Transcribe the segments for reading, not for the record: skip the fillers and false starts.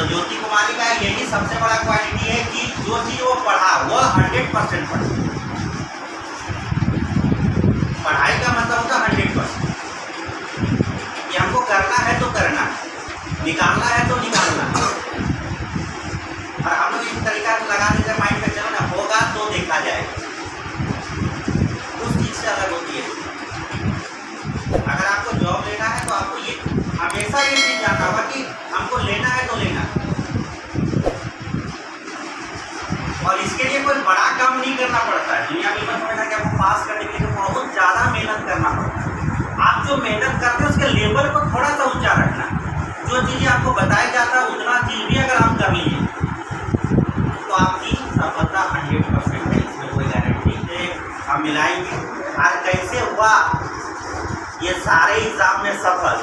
ज्योति कुमारी का यही सबसे बड़ा क्वालिटी है कि जो चीज़ वो पढ़ा वो 100% पढ़ा। पढ़ाई का मतलब होता 100%, कि हमको करना है तो करना, निकालना है तो निकालना। और हम लोग इस तरीका से लगा देते माइंड में, चलो ना होगा तो देखा जाएगा, उस चीज़ से अलग होती है। अगर आपको जॉब लेना है तो आपको ये हमेशा ये चीज़ जानना होगा कि हमको लेना है तो लेना, और इसके लिए कोई बड़ा काम नहीं करना पड़ता है। दुनिया में मत समझना कि आपको पास करने के लिए बहुत ज़्यादा मेहनत करना पड़ता है। आप जो मेहनत करते हैं उसके लेवल को थोड़ा सा ऊंचा रखना। जो चीज़ें आपको बताया जाता है उतना चीज़ भी अगर आप कर लीजिए तो आपकी सफलता 100% है, इसमें कोई गारंटी है। हम मिलाएंगे और कैसे हुआ ये सारे एग्ज़ाम में सफल,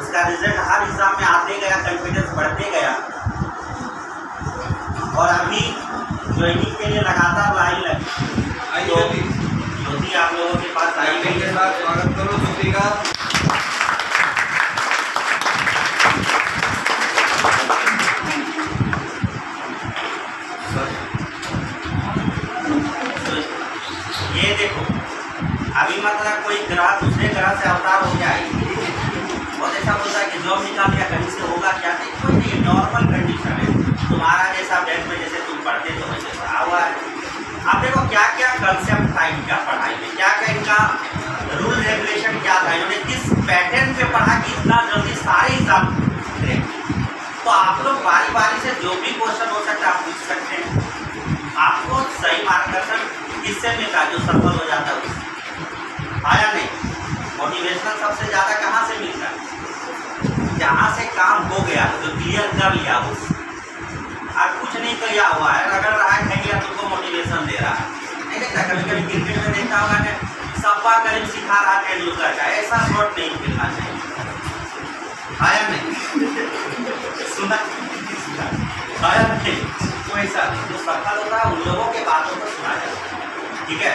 उसका रिजल्ट हर एग्ज़ाम में आते गया, कॉन्फिडेंस बढ़ते गया, और अभी ज्वाइनिंग के लिए लगातार लाइन लगी। तो ज्योति आप लोगों के पास आई गई है, स्वागत करो ज्योति का। ये देखो अभी मतलब कोई ग्रह दूसरे ग्रह से अवतार हो जाए, बहुत ऐसा बोलता है कि जॉब निकाल लिया कहीं से होगा क्या, नहीं कोई नहीं, नॉर्मल कंडीशन है तुम्हारा जैसा बैंक में जैसे तुम पढ़ते तो वैसे हुआ है। आप देखो क्या क्या कंसेप्ट था इनका पढ़ाई में, क्या क्या इनका रूल रेगुलेशन क्या था, इन्होंने किस पैटर्न पे पढ़ा कि इतना जल्दी सारे एग्जाम दे। तो आप लोग बारी बारी से जो भी क्वेश्चन हो सकता है आप पूछ सकते हैं। आपको सही मार्गदर्शन किससे मिलता, जो सफल हो जाता है उससे, आया नहीं। मोटिवेशनल सबसे ज़्यादा कहाँ से मिलता है, जहाँ से काम हो गया, जो क्लियर कर लिया उस, अब कुछ नहीं किया हुआ है, रगड़ रहा है, कहीं गया तुमको मोटिवेशन दे रहा है। नहीं देखता, कभी कभी क्रिकेट में देखता होगा कि सब्बा करीब सिखा रहा तेंदुलकर का, ऐसा शॉट नहीं खेलना चाहिए, आया नहीं। सुना आया नहीं, वो ऐसा जो सफल होता है उन लोगों के बातों को सुना जाता है, ठीक है।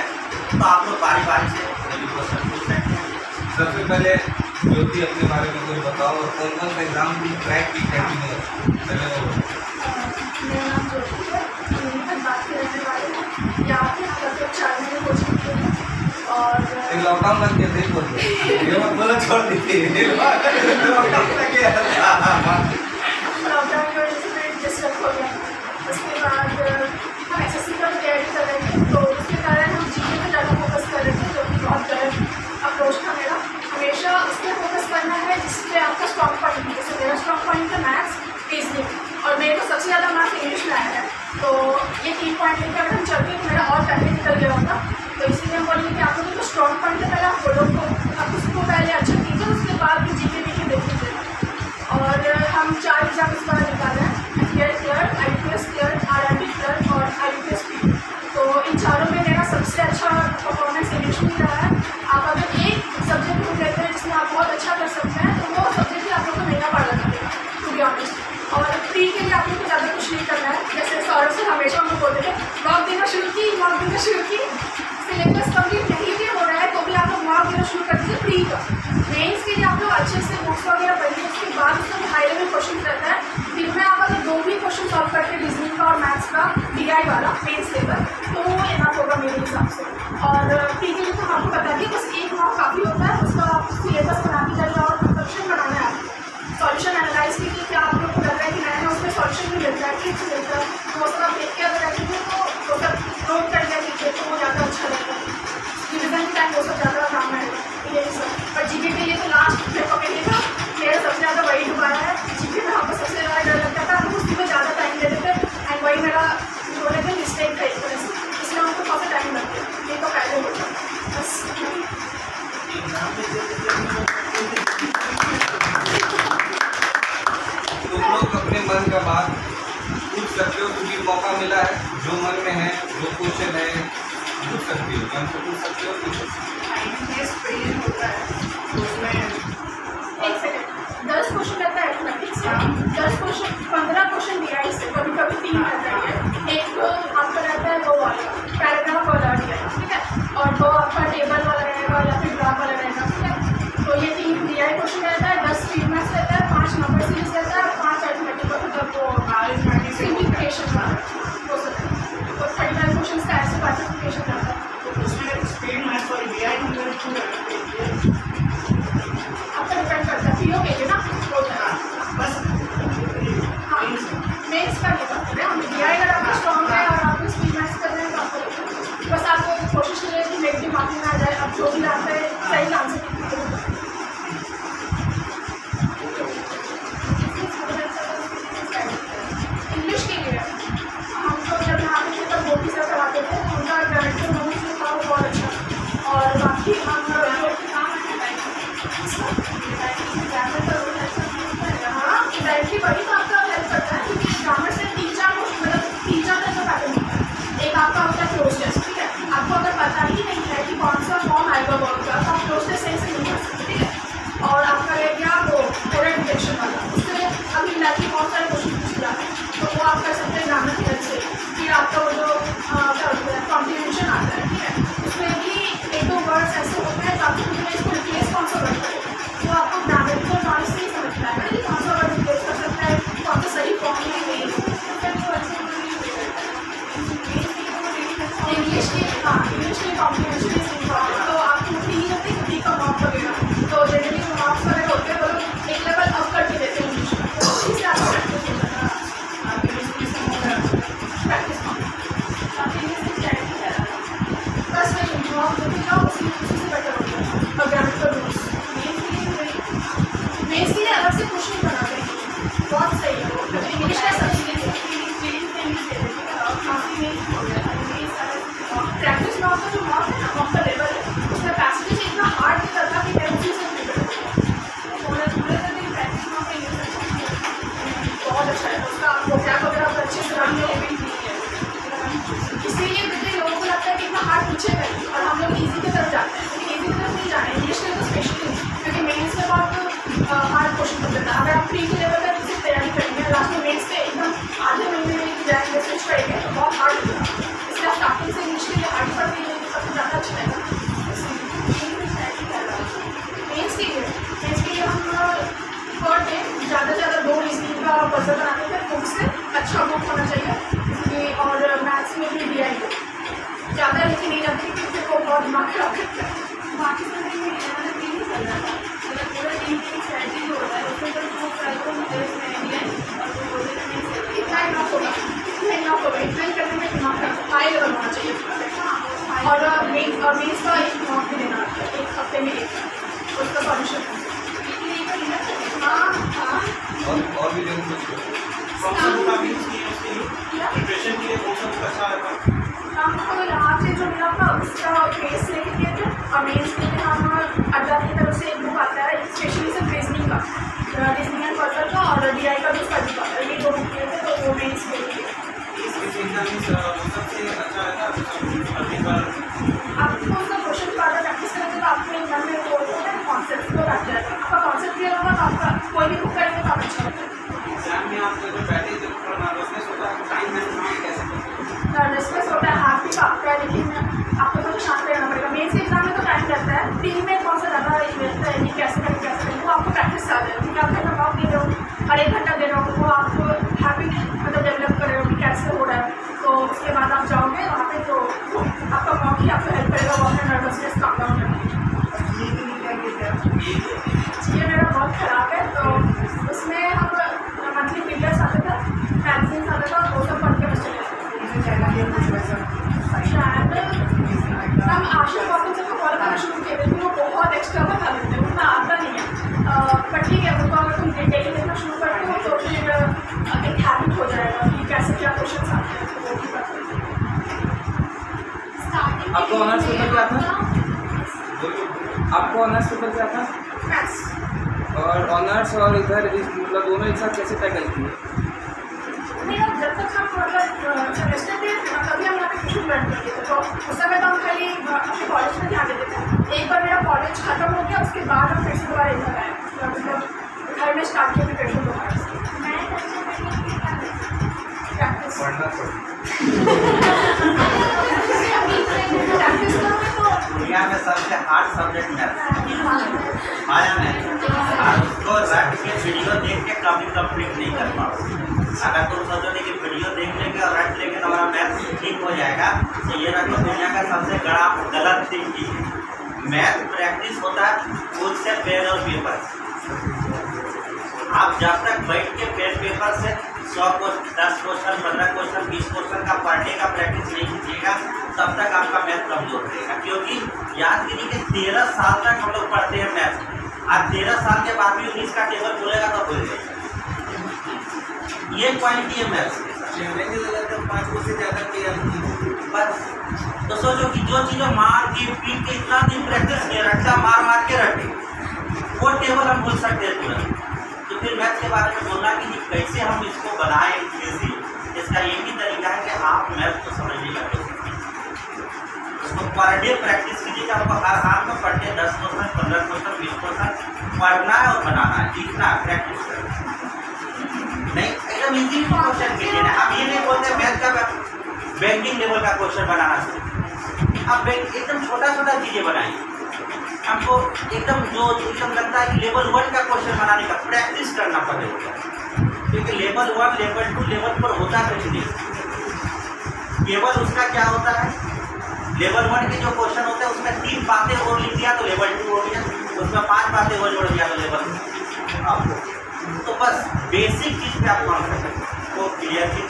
तो आप लोग बारी बारी से क्वेश्चन पूछ सकते हैं। सबसे पहले ज्योति अपने बारे में कुछ बताओ, और कौन कौन सा एग्जाम भी ट्रैक की है पहले वो। मेरा नाम ज्योति है, बात के रहने वाले हैं। यहाँ पे हम लगभग 4 महीने कोचिंग किए हैं, और एक लॉकडाउन लग गया थे, बोल ये मत बोलो, छोड़ दीजिए लॉकडाउन लग गया, लॉकडाउन की वजह से मैं डिस्टर्ब हो गया। उसके बाद हम SSC का तैयारी कर रहे थे, तो उसके कारण हम जीके पर ज़्यादा फोकस कर रहे थे, जो कि बहुत गलत अप्रोच था मेरा। हमेशा उस पर फोकस करना है जिससे आपका स्ट्रॉन्ग पॉइंट है। जैसे मेरा स्ट्रॉन्ग पॉइंट है मैथ्स, रीजनिंग, और मेरे को सबसे ज़्यादा मार्क्स इंग्लिश में आया है। तो ये 3 पॉइंट लेकर अगर हम चलते तो मेरा और पहले निकल गया होता। तो इसलिए हम बोलेंगे कि आप लोगों को स्ट्रॉन्ग पॉइंट है, पहले आप वो लोग को आप उसको पहले अच्छा कीजिए, उसके बाद भी जीके वीके देख लीजिएगा। और हम 4 एग्जाम इस बार निकाल रहे हैं, FTL clear, IUPS clear, RRB clear और IUPS भी। तो इन चारों में मेरा सबसे अच्छा परफॉर्मेंस इंग्लिश में रहा है। आप अगर एक सब्जेक्ट को लेते हैं जिसमें आप बहुत अच्छा कर सकते हैं, तो वो सब्जेक्ट ही आप लोग को महंगा पड़ लगेगा, टू बी ऑनेस्ट। और प्री के लिए आप लोग को ज़्यादा कुछ नहीं करना है। जैसे सौरभ सर हमेशा हम लोग बोलते थे मॉक देना शुरू की, सिलेबस कंप्लीट नहीं भी हो रहा है तो भी आप लोग मॉक देना शुरू कर दीजिए प्री का। मेंस के लिए आप लोग अच्छे से बुक्स वगैरह पढ़िए, उसके बाद उसका हाई लेवल क्वेश्चन रहता है। फिर में आप अगर 2 भी क्वेश्चन सॉल्व करके रीजनिंग का और मैथ्स का DI वाला मेंस लेवल, तो वो इनफ होगा मेरे हिसाब से। और प्री के लिए तो आपको बता दिए, बस एक मॉक काफ़ी होता है, उसका सिलेबस बनाने जाइए और क्वेश्चन बनाना है। सॉल्यूशन एनालाइज के लिए क्या आप लोग को लग रहा है कि नया उसमें सॉल्यूशन भी मिलता है, ट्रिक्स मिलता है, तो वो सब आप देख के अगर रखेंगे तो वो सब नोट कर लिया कीजिए, तो वो ज़्यादा अच्छा लगता है। रिविजन के टाइम वो सब ज़्यादा काम आएगा, यही सब। पर जीके के लिए तो लास्ट पेपर के लिए था, मेरा सबसे ज़्यादा वही डुबाया है। जीके में हमको सबसे ज़्यादा डर लगता था, हम उसी में ज़्यादा टाइम देते थे, एंड वही मेरा बोले थे मिस्टेक था एक तरह से, इसलिए हमको काफ़ी टाइम लगता है। ये तो पहले होता बस। तुम लोग अपने मन का बात पूछ सकते हो, क्योंकि मौका मिला है, जो मन में है, जो क्वेश्चन है पूछ सकते हो, मन से पूछ सकते हो, पूछ सकते एक सेकंड, 10 क्वेश्चन रहता है मैथमेटिक्स का, 10 क्वेश्चन 15 क्वेश्चन DI से, कभी कभी 3 रहता है। एक आपका रहता है वो वाला पैराग्राफ वाला DI, ठीक है, और 2 आपका टेबल वाला रहेगा या फिर ग्राफ वाला रहेगा, ठीक है। तो ये 3 DI क्वेश्चन रहता है, 10 फीड मैथ्स रहता है, 5 नंबर सीरीज रहता है और 5 अरिथमेटिक बाद वो सब है। और 35 क्वेश्चन का ऐसे पार्टिसिपेशन रहता है। उसमें स्पीड मैथ्स और वीआई नंबर आपका डिपेंड करता है पीओ के लिए ना वो बस हाँ मेन्स का नहीं बात है। हम वीआई अगर आपका स्ट्रॉन्ग है और आपको स्पीड मैथ्स कर रहे हैं तो आपको बस आपको कोशिश करिए कि नेगेटिव मार्किंग ना आ जाए। आप जो भी लाते हैं सही आंसर इंग्लिश के लिए हम तो जब यहाँ पे तब गोपी सर कराते थे उनका डायरेक्टर नोट्स जो था वो बहुत अच्छा और बाकी हम जो हाँ डायरेक्टली वही तो आपका हेल्प करता है क्योंकि ग्रामर से तीन चार का जो पैटर्न होता है। एक आपका होता है क्लोज टेस्ट, ठीक है। आपको अगर पता ही नहीं है कि कौन सा फॉर्म आएगा वर्ड का तो आप क्लोज टेस्ट सही से नहीं कर सकते, ठीक है। और आपका रह गया वो एरर डिटेक्शन वाला, उससे अभी लाइक बहुत सारे क्वेश्चन पूछे जाते हैं तो वो आप कर सकते हैं ग्रामर की हेल्प से। फिर आपका वो जो क्या होता है कॉम्प्रीहेंशन आता है, ठीक है। उसमें भी एक दो वर्ड्स ऐसे होते हैं तो आपको इसको रिप्लेस कौन सा वर्ड करें तो आपको ग्रामर को नॉलेज से ही समझना है कि कौन सा वर्ड रिप्लेस कर सकता है, कौन सा सही फॉर्म है नहीं। इंग्लिश की कॉम्प्रीहेंशन इज इम्पॉर्टेंट तो आपको नहीं होती हिंदी का मार्क्स वगैरह तो जनरली जो मार्क्स वगैरह होते हैं वो लोग एक लेवल अप करके देते हैं इंग्लिश में तो इससे आपको प्रैक्टिस हो जाता है। प्रैक्टिस बस वही जो आप लेके जाओ उसी से बेटर होता है। और ग्रामेटिकल रूल्स मेन्स के लिए अलग से कुछ नहीं बनाते हैं, बहुत सही है वो इंग्लिश का सब प्रैक्टिस में आपका जो मार्क्स है ना आपका लेवल है उसका पैसेज इतना हार्ड नहीं करता कि मैं उसी से बहुत अच्छा है उसका आपको क्या वगैरह आप अच्छे से रन में इसीलिए जितने लोगों को लगता है कि इतना हार्ड पूछे गए और हम लोग ईजी की तरफ जाते हैं लेकिन ईजी की तरफ नहीं जाना है इंग्लिश में तो स्पेशली क्योंकि मेन्स में बहुत हार्ड क्वेश्चन होता है। अगर आप प्री के लेवल तक इससे तैयारी करेंगे लास्ट में मेन्स पे एकदम आधे महीने में जाएंगे स्विच करेंगे तो बहुत हार्ड होगा। इसलिए आप स्टार्टिंग से इंग्लिश के लिए हार्ड पढ़ते हैं सबसे ज़्यादा अच्छा रहेगा। मेन्स के लिए हम पर डे ज़्यादा से ज़्यादा 2 रीजनिंग का पजल बनाते थे बुक से अच्छा बुक होना चाहिए इसलिए और मैथ्स में भी दिया ही ज़्यादा लेकिन नहीं जाती क्योंकि वो बहुत दिमाग खराब करता है। बाकी सब नहीं चल रहा था मतलब पूरा टीम की स्ट्रैटेजी जो होता है उसमें तो वो इतना इनफ होगा इतना ही करने में दिमाग हाई लेवल होना चाहिए और मेन्स का एक मॉक भी देना है 1 हफ्ते में एक उसका सॉल्यूशन हाँ और भी देंगे प्रिपरेशन के लिए वो सब अच्छा रहता है। हमको यहाँ से जो मिला था उसका बेस लेके दिए थे और मेन्स के लिए हम अड्डा की तरफ से एक बुक आता है स्पेशली सिर्फ रीजनिंग का रीजनिंग एंड पजल का और DI का भी उसका बुक आता है ये 2 बुक दिए थे तो वो मेन्स के लिए सबसे अच्छा रहता है आपको उसका क्वेश्चन ज़्यादा प्रैक्टिस करेंगे तो आपको एक मन में वो होता है कॉन्सेप्ट को रख जाएगा आपका कॉन्सेप्ट क्लियर होगा तो आपका कोई भी बुक करेंगे तो आप अच्छा होता है। एग्जाम में आप जो बैठे जो थोड़ा नर्वसनेस होता है टाइम मैनेजमेंट कैसे करते हैं? नर्वसनेस होता है हाथ भी कांपता है लेकिन आपको तो शांत रहना पड़ेगा। मेन्स के एग्जाम में तो टाइम लगता है टीम में कौन सा ज़्यादा मिलता है कि कैसे करें वो आपको प्रैक्टिस आ जाए क्योंकि आप इतना वॉक दे रहे हो और 1 घंटा दे रहे हो वो आपको हैबिट मतलब डेवलप कर रहे हो कि कैसे हो रहा है तो उसके बाद आप जाओगे वहाँ पे तो आपका वॉक ही आपको हेल्प करेगा वो अपना नर्वसनेस कम डाउन करने में। ये मेरा बहुत ख़राब है तो उसमें हम मंथली पीरियड्स आते थे मैगजीन्स आता था वो सब पढ़ के बच्चे शायद हम आशा वॉकिंग से फॉलो करना शुरू किए थे वो बहुत एक्स्ट्रा बता देते हैं उतना आता नहीं है पर ठीक है उनको अगर तुम डेली देखना शुरू करते हो तो फिर एक हैबिट हो जाएगा कि कैसे क्या क्वेश्चन आते हैं तो वो भी पता आपको ऑनर्स पेपर क्या था? आपको ऑनर्स पेपर क्या था? मैथ्स और ऑनर्स और इधर मतलब दोनों एक साथ कैसे टैकल किए? मेरा जब तक हम मतलब सेमेस्टर थे तभी हम यहाँ पे ट्यूशन ज्वाइन कर लिए थे तो उस समय तो हम खाली अपने कॉलेज में ध्यान देते थे। एक बार मेरा कॉलेज खत्म हो गया उसके बाद हम फिर से दोबारा इधर आए मतलब घर में स्टार्ट किया प्रिपरेशन दोबारा से प्रैक्टिस करोगे तो दुनिया में सबसे हार्ड सब्जेक्ट मैथ आया नहीं और उसको रट के वीडियो देख के कभी कंप्लीट नहीं कर पाओ। अगर तुम सोचो कि वीडियो देख लेंगे और रट लेंगे तो हमारा मैथ ठीक हो जाएगा, तो ये रखो दुनिया का सबसे बड़ा गलत थिंकिंग है। मैथ प्रैक्टिस होता है खुद से पेन और पेपर। आप जब तक बैठ के पेन पेपर से 100 क्वेश्चन, 10 क्वेश्चन, 15 क्वेश्चन, 20 क्वेश्चन का पर डे का प्रैक्टिस नहीं कीजिएगा, तब तक आपका मैथ कमजोर रहेगा। क्योंकि याद कीजिए कि 13 साल तक हम लोग पढ़ते हैं मैथ। आज 13 साल के बाद भी 19 का टेबल बोलेगा तो भूल जाएगा। ये क्वालिटी है मैथ के। 5 से ज़्यादा किया बस तो सोचो कि जो चीज़ें मार के पीट के इतना दिन प्रैक्टिस किया, रट्टा मार मार के रटे, वो टेबल हम भूल सकते हैं तुरंत। तो फिर मैथ के बारे में बोलना कि कैसे हम इसको बनाएं इजी, इसका एक ही तरीका है कि आप मैथ को समझने का कोशिश कीजिए, उसको पर डे प्रैक्टिस कीजिएगा। आपको हर हाल में पढ़ के 10 क्वेश्चन, 15 क्वेश्चन, 20 क्वेश्चन पढ़ना है और बनाना है, लिखना है, प्रैक्टिस करना नहीं। एकदम इजी क्वेश्चन कीजिए ना। आप ये नहीं बोलते मैथ का बैंकिंग लेवल का क्वेश्चन बनाना चाहिए, आप एकदम छोटा छोटा चीज़ें बनाइए। हमको एकदम जो एकदम लगता है कि लेवल 1 का क्वेश्चन बनाने का प्रैक्टिस करना पड़ेगा, क्योंकि लेवल 1, लेवल 2, लेवल पर होता कुछ नहीं। केवल उसका क्या होता है, लेवल 1 के जो क्वेश्चन होते हैं उसमें 3 बातें और लिख दिया तो लेवल 2 हो गया, उसमें 5 बातें और जोड़ दिया तो लेवल 2 आपको। तो बस बेसिक चीज़ पे आप काम कर सकते हैं, वो क्लियर की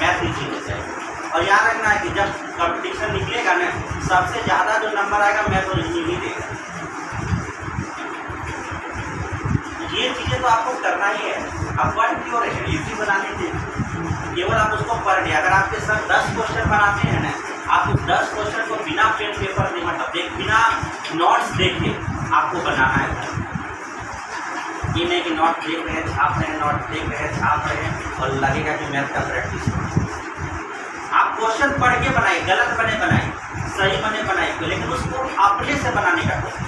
मैथ इजी हो जाएगा। और याद रखना है कि जब कंपटीशन निकलेगा ना, सबसे ज़्यादा जो नंबर आएगा मैथ और इंजीनियरिंग ही देगा। ये चीज़ें तो आपको करना ही है। आप पढ़ क्यों रहे, इजी बनाने के केवल आप उसको पढ़ लिया। अगर आपके सर 10 क्वेश्चन बनाते हैं ना, आप उस 10 क्वेश्चन को बिना पेन पेपर नहीं, मतलब बिना नोट्स देखे आपको बनाना है। ये नहीं कि नोट देख रहे हैं, छाप रहे हैं, नोट देख रहे हैं, छाप रहे हैं और लगेगा कि मैथ का प्रैक्टिस। आप क्वेश्चन पढ़ के बनाइए, गलत बने बनाइए, सही बने बनाइए, लेकिन उसको अपने से बनाने का कोशिश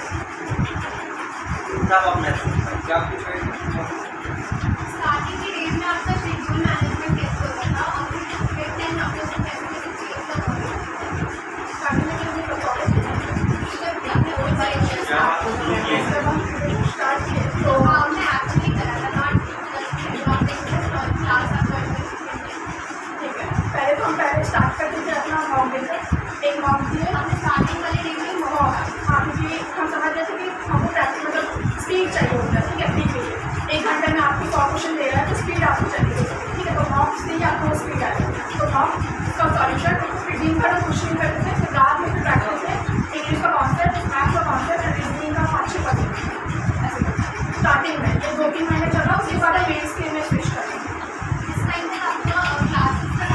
तब आप मैथ क्या पूछ रहे थे? स्टार्टिंग के डेज में आपका शेड्यूल मैनेजमेंट कैसे होता था और फिर 10 आपको कैसे स्टार्टिंग में मुझे पता स्टार्ट किए तो हमने एक्चुअली करा था नॉट क्लास आपका। ठीक है, पहले तो हम स्टार्ट करते थे अपना मॉक देकर, एक मॉक दिए हमने स्टार्टिंग वाले डे में मॉक। हाँ, क्योंकि हम समझ रहे थे कि हमको प्रैक्टिस मतलब स्पीड चाहिए होता है। ठीक है, ठीक है, 1 घंटे में आपको 100 क्वेश्चन दे रहा है तो स्पीड आपको चाहिए। ठीक है, तो मॉक से ही आपको स्पीड आएगी। तो मॉक का सॉल्यूशन फिर दिन भर क्वेश्चन करते थे, फिर रात में फिर प्रैक्टिस है इंग्लिश का कॉन्सेप्ट, मैथ का कॉन्सेप्ट और रीजनिंग का 5-6 पढ़ते ऐसे स्टार्टिंग में। ये 2-3 महीने चला, उसके बाद मेन स्ट्रीम में स्विच कर इस टाइम तक आपका क्लासेस का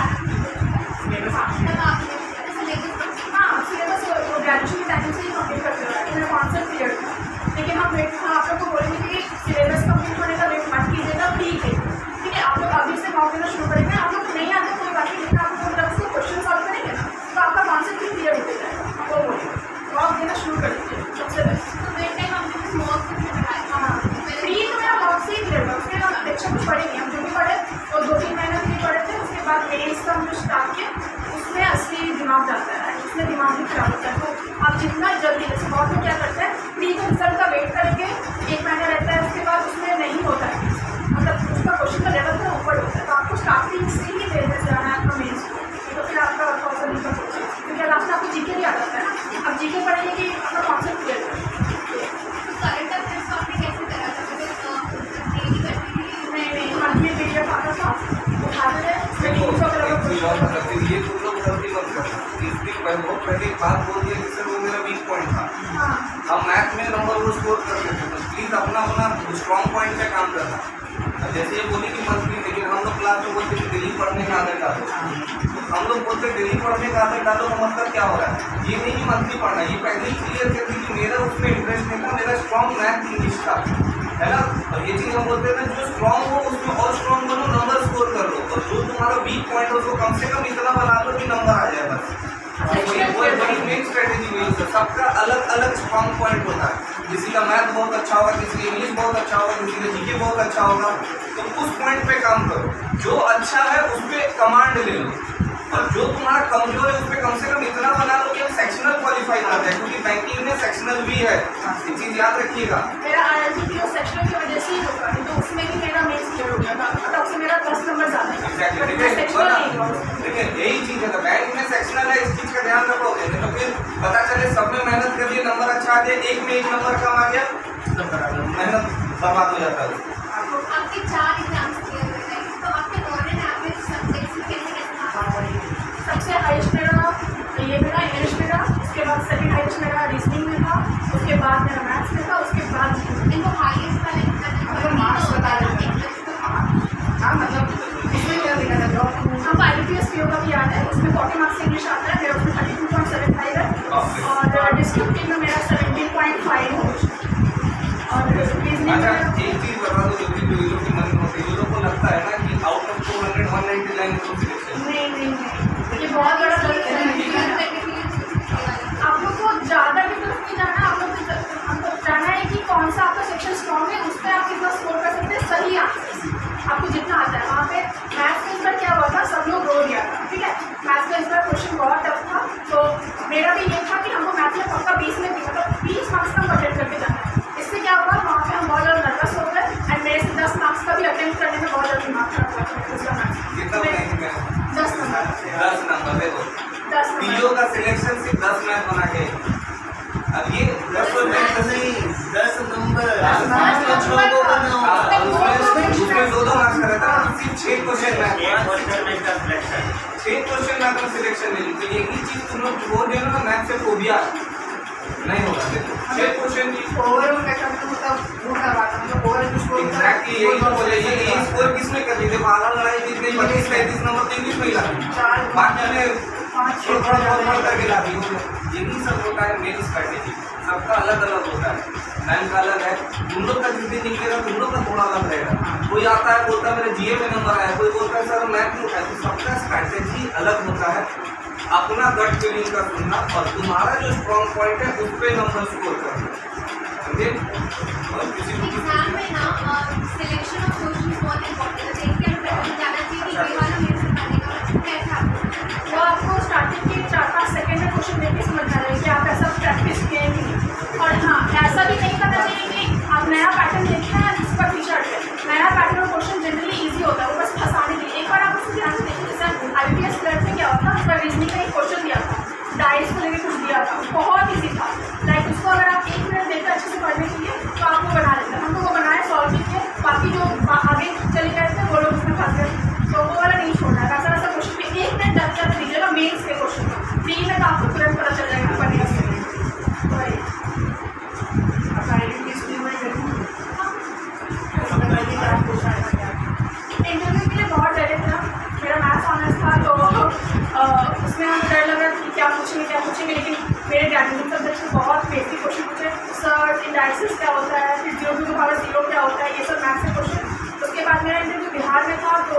हाँ सिलेबस ग्रेजुएशन के टाइम से ही कंप्लीट करते हुए मेरा कॉन्सेप्ट क्लियर था। लेकिन हम आप लोग को बोलेंगे कि सिलेबस कंप्लीट होने का वेट मत कीजिएगा, ठीक है। ठीक है, आप लोग अभी से मॉक देना शुरू करेंगे। आप लोग नहीं आते कोई बात नहीं, लेकिन आप लोग जब से क्वेश्चन सॉल्व करेंगे ना तो आपका कॉन्सेप्ट भी क्लियर होते जाएगा। वो बोलिए मॉक देना शुरू कर दीजिए सबसे बेस्ट। हाँ, फ्री तो मेरा मॉक से ही क्लियर हुआ, उसके बाद अच्छा कुछ पढ़ेंगे हम, जो भी पढ़े और 2-3 महीने के लिए पढ़े थे। उसके बाद मेन्स का हम जो स्टार्ट किया उसमें असली दिमाग जाता है, उसमें दिमाग भी खराब होता है। तो आप जितना जल्दी, जैसे बहुत लोग क्या करते हैं प्री के रिजल्ट का वेट करके 1 महीना रहता है, उसके बाद उसमें नहीं होता है, मतलब उसका क्वेश्चन का लेवल थोड़ा ऊपर होता है। तो आपको स्टार्टिंग से ही देने से जाना है आपका मेन्स को, तो फिर आपका कौशल नहीं कर सकता, क्योंकि लास्ट में आपको जीके भी आ जाता है ना। अब जीके पढ़ेंगे कि अपना कॉन्सेप्ट क्लियर करें। करंट अफेयर्स को आपने कैसे करा था? नहीं, मंथली पीडीएफ आता था, उठाते थे। ये तुम लोग गलती मत करना। इस दिन पहले एक बात बोल दिया कि सर वो मेरा वीक पॉइंट था। हम मैथ में नंबर वो स्कोर कर लेते, तो प्लीज़ अपना स्ट्रॉन्ग पॉइंट पे काम करना। जैसे ये बोली कि मंथली, लेकिन हम लोग क्लास में बोलते कि डेली पढ़ने का आदत डालो। हम लोग बोलते डेली पढ़ने का आदत डालो तो मतलब क्या हो रहा है? ये नहीं कि मंथली पढ़ना, ये पहले ही क्लियर कर दी कि मेरा उसमें इंटरेस्ट नहीं था, मेरा स्ट्रॉन्ग मैथ इंग्लिश था, है ना। और ये चीज़ हम बोलते हैं ना, जो स्ट्रॉन्ग हो उसमें और स्ट्रॉन्ग बनो, नंबर स्कोर कर लो, और जो तुम्हारा वीक पॉइंट हो उसको कम से कम इतना बना लो कि नंबर आ जाए बस। वो बड़ी मेन स्ट्रेटेजी हुई है। सबका अलग अलग स्ट्रॉन्ग पॉइंट होता है। किसी का मैथ बहुत अच्छा होगा, किसी का इंग्लिश बहुत अच्छा होगा, किसी का जीके बहुत अच्छा होगा। तो उस पॉइंट पे काम करो, जो अच्छा है उस पर कमांड ले लो, और जो तुम्हारा कमजोर है उस पर कम से कम इतना बना लो कि हम सेक्शनल क्वालिफाई कर जाए, क्योंकि बैंकिंग में सेक्शनल भी है। ये चीज़ याद रखिएगा। मेरा IIT सेक्शनल की वजह से ही होगा, तो उसमें भी मेरा मेन्स क्लियर हो गया था, मतलब उससे मेरा 10 नंबर ज़्यादा एग्जैक्टली देखिए यही चीज है, तो बैंक में सेक्शनल है, इस चीज का ध्यान रखोगे नहीं तो फिर पता चले सब में मेहनत कर लिए, नंबर अच्छा आ गया, एक में एक नंबर कम आ गया, मेहनत बर्बाद हो जाता है। आपके 4 एग्जाम्स क्लियर हो गए, तो आपके ऑन एंड एवरेज सब्जेक्ट्स में कैसे सबसे हाईएस्ट मेरा ये मेरा इंग्लिश में था, उसके बाद सेकंड हाईएस्ट मेरा रीजनिंग में था, उसके बाद मेरा मैथ्स में था, उसके बाद इनको हाईएस्ट वाले मार्क्स बता देते हैं। हाँ मतलब इसमें क्या देखा जाता है, हम IBPS PO का भी याद है, उसमें 40 मार्क्स इंग्लिश आता है, मेरा उसमें 32.75 है और डिस्क्रिप्टिव में मेरा 17.5 है। और रीजनिंग एक चीज बता दो जो ये लोग की मन होती है, ये लोग को लगता है ना कि आउट ऑफ 200 190 लाइन तो सिलेक्शन नहीं ये बहुत बड़ा गलत है। आप लोग को ज़्यादा डिटेल्स नहीं जाना, आप लोग को हमको जाना है कि कौन सा आपका सेक्शन स्ट्रॉन्ग है, उस पर आप कितना स्कोर कर सकते हैं, सही आंसर आपको जितना आता है। वहाँ पे मैथ्स में इस बार क्या हुआ था, सब लोग रो गया था, ठीक है, मैथ्स का इस बार क्वेश्चन बहुत टफ था, तो मेरा भी ये था कि हमको मैथ्स में पक्का 20 में मतलब 20 मार्क्स का अटेम्प्ट करके जाना है। इससे क्या हुआ, वहाँ पे हम बहुत ज़्यादा नर्वस हो गए एंड मेरे से 10 मार्क्स का भी अटेम्प्ट करने में बहुत ज़्यादा दिमाग खराब हुआ था उसका मैथ्स। 10 नंबर देखो 10 पीओ का सिलेक्शन सिर्फ 10 मैथ बना के, अब ये 10 मैथ नहीं 10 नंबर उसमें 2-2 मार्क्स का रहता है, सिर्फ 6 क्वेश्चन मैथ 6 क्वेश्चन मैथ में सिलेक्शन ले ली। तो यही चीज तुम लोग बोल रहे हो ना, मैथ से फोबिया नहीं होगा। देखो 6 क्वेश्चन की ओवरऑल कैसा मतलब वो करवाता मतलब ओवरऑल स्कोर एग्जैक्टली यही तो बोले, ये स्कोर किसने कर दी थी, आला लड़ाई जीत गई 32-33 नंबर तो इंग्लिश में ही ला दी, बाकी ने 5-6 थोड़ा करके ला दी। यही सब होता है मेन स्ट्रैटेजी, सबका अलग अलग होता है, बैंक का अलग है, तुम लोग का जिस दिन निकलेगा तुम लोग का थोड़ा अलग रहेगा। कोई आता है बोलता है मेरे जीए में नंबर आया, कोई बोलता है सर मैथ में उठाया, तो सबका स्ट्रैटेजी अलग होता है। अपना गट फीलिंग का सुनना और तुम्हारा जो स्ट्रॉन्ग पॉइंट है उस पर नंबर स्कोर करना, समझे। और किसी को एग्जाम में ना सिलेक्शन ऑफ क्वेश्चंस बहुत इंपॉर्टेंट है, देखिए हम जाना चाहिए कि ये वाला मेरे से बनेगा कैसा वो आपको स्टार्टिंग के 4-5 सेकंड में क्वेश्चन देके समझना चाहिए कि आप ऐसा प्रैक्टिस किए कि नहीं। और हाँ, ऐसा भी नहीं करना चाहिए कि आप नया पैटर्न देखते हैं उस पर पीछे हट गए। नया पैटर्न और क्वेश्चन जनरली ईजी होता है, वो बस फंसाने के लिए। एक बार आप उसको ध्यान से देखिए, जैसे IBPS क्लर्क में क्या होता है, उसका रीजनिंग का एक क्वेश्चन दिया था, डाइस को लेकर कुछ दिया था, बहुत ईजी था, लाइक उसको अगर आप 1 मिनट देते अच्छे से पढ़ने के लिए तो आप वो बना लेते हैं। हमको वो बनाए, सॉल्व किए, बाकी जो आगे चले गए थे वो लोग उसमें फंस गए, तो वो वाला नहीं छोड़ना है। ऐसा ऐसा क्वेश्चन भी 1 मिनट ज़्यादा ज़्यादा दीजिएगा, मेन्स के क्वेश्चन का 3 मिनट आपको तुरंत पता चल जाएगा पढ़ने का। इंटरव्यू के लिए बहुत डरे थे हम, मेरा मैथ्स ऑनर्स था तो उसमें हमें डर लगा कि क्या पूछेंगे, लेकिन मेरे ग्रेजुएशन सब्जेक्ट में बहुत बेसिक क्वेश्चन पूछे, सर्च इंडाइसिस क्या होता है, फिर 0 to the power 0 क्या होता है, ये सब मैथ्स के क्वेश्चन। उसके बाद मेरा इंटरव्यू बिहार में था, तो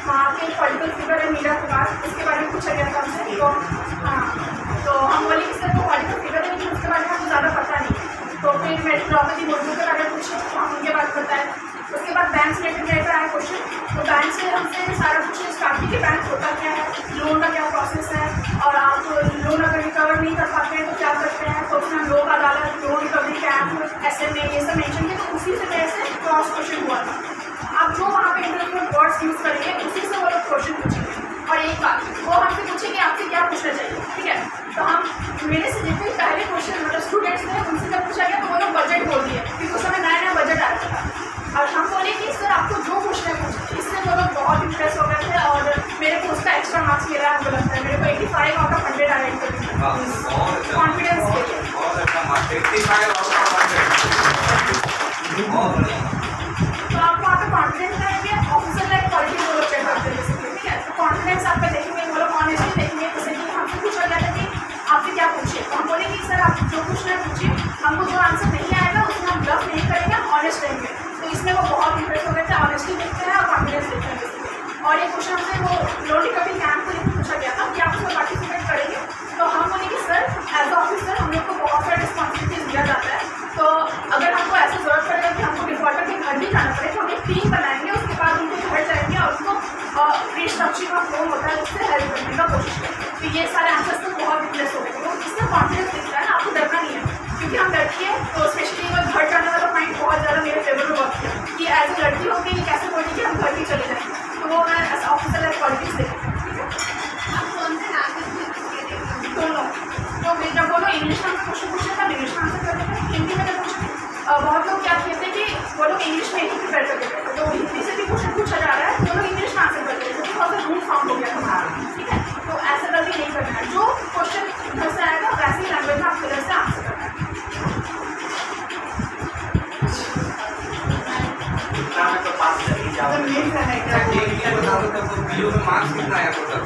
वहाँ के पॉलिटिकल फिगर है मीरा कुमार, उसके बारे में पूछा गया था हमसे। तो हाँ, तो हम बोले कि सर वो पॉलिटिकल फिगर है लेकिन उसके बारे में हमको ज़्यादा पता नहीं, तो फिर मेट्रोलॉजी मुद्दों के बारे में पूछे तो हम उनके बारे में बताए। उसके बाद बैंक से रिलेटेड आया क्वेश्चन, तो बैंक से हमसे सारा कुछ स्टार्ट की बैंक होता क्या है, लोन का क्या प्रोसेस है, और आप लोन अगर रिकवर नहीं कर पाते हैं तो क्या करते हैं, तो उसमें लोक अदालत, लोन रिकवरी कैंप, SMA ये सब मेंशन किए, तो उसी से कैसे क्रॉस क्वेश्चन हुआ था। आप जो वहाँ पे इंटरव्यू में वर्ड्स यूज़ करेंगे उसी से वो लोग क्वेश्चन पूछेंगे। और एक बात वो हमसे पूछेंगे आपसे क्या पूछना चाहिए, ठीक है, तो हम मेरे से जितने पहले क्वेश्चन मतलब स्टूडेंट्स थे उनसे जब पूछा गया तो वो लोग बजट बोल दिए, क्योंकि उस समय नया बजट आया था। और हम बोले कि सर आपको जो पूछना है पूछिए, इससे वो लोग बहुत इंप्रेस हो गए थे और मेरे को उसका एक्स्ट्रा मार्क्स मिला है, हमको लगता है मेरे को 85 आउट ऑफ 100 आया कॉन्फिडेंस के लिए। बहुत अच्छा मार्क्स 85 आउट ऑफ 100 बहुत बढ़िया। तो आपको वहाँ पे कॉन्फिडेंस रहेंगे, ऑफिसर लाइक क्वालिटी वो लोग चेक करते हैं, ठीक है, तो कॉन्फिडेंस आप पे देखेंगे, वो लोग ऑनेस्टली देखेंगे। जैसे कि हमसे पूछा गया था कि आपसे क्या पूछिए, तो हम बोले कि सर आप जो पूछना है पूछिए, हमको जो आंसर नहीं आएगा उसमें हम ब्लफ नहीं करेंगे, ऑनेस्ट रहेंगे। तो इसमें वो बहुत इंप्रेस हो गए थे, ऑनेस्टली देखते हैं और कॉन्फिडेंस देखते हैं। और ये क्वेश्चन हमसे वो लोन रिकवरी कैंप को लेकर पूछा गया था कि आप उसमें पार्टिसिपेट करेंगे, तो हम बोले कि सर एज अ ऑफिसर हम लोग को बहुत सारा रिस्पॉन्सिबिलिटीज दिया जाता है, तो अगर हमको ऐसा जरूरत पड़ेगा कि हमको डिफॉल्टर के घर भी जाना पड़े तो हम एक टीम बनाएंगे, उसके बाद उनके घर जाएंगे और उसको रिस्ट्रक्चरिंग ऑफ लोन होता है उससे हेल्प करने का कोशिश करेंगे। तो ये सारे आंसर्स तो बहुत इंप्रेस हो गए थे, तो इससे कॉन्फिडेंस दिखता है ना, आपको डरना नहीं है, क्योंकि हम लड़की है तो स्पेशली वो घर जाने वाला पॉइंट बहुत ज़्यादा मेरे फेवर में वर्क किया कि एज ए लड़की होगी ये कैसे बोली कि हम घर भी चले जाएंगे, तो वो मैं एज ऑफिसर लाइक पॉलिटिक्स देखती हूँ। दोनों तो मैं जब बोलो इंग्लिश में क्वेश्चन पूछे तब इंग्लिश में आंसर करते थे, हिंदी में जब पूछे बहुत लोग क्या कहते हैं कि वो लोग इंग्लिश में ही प्रिपेयर करते थे, तो हिंदी से भी क्वेश्चन पूछा जा रहा है वो लोग इंग्लिश में आंसर करते थे, क्योंकि बहुत सा रूल फॉर्म हो गया हमारा, ठीक है। तो ऐसा कभी नहीं करना है, जो क्वेश्चन घर से आएगा वैसे ही लैंग्वेज में आपको घर से आंसर करना है। इतना में तो पास कर ही जाओ। ये बता दो तब पीओ में मार्क्स कितना आया टोटल?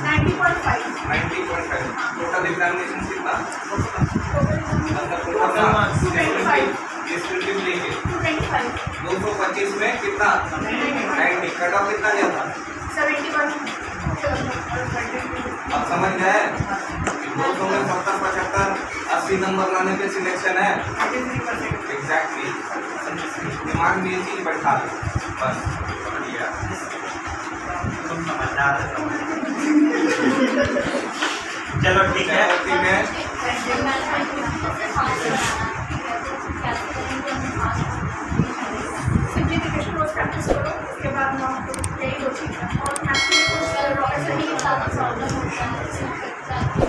90.5 90.5। टोटल एग्जामिनेशन कितना? मतलब लेके 225 में कितना? 90। कट ऑफ कितना गया था? 71। अब समझ गए कि 200 में 70, 75, 80 नंबर लाने पे सिलेक्शन है। एग्जैक्टली, दिमाग में ये चीज बैठा दो बस, बढ़िया। तुम समझदार हो। चलो ठीक है। ठीक है। सिंप्लीफिकेशन रोज प्रैक्टिस करो, उसके बाद यही दो चीज़ है। और मैथ्स में कुछ ऐसा नहीं ज़्यादा प्रॉब्लम होता है।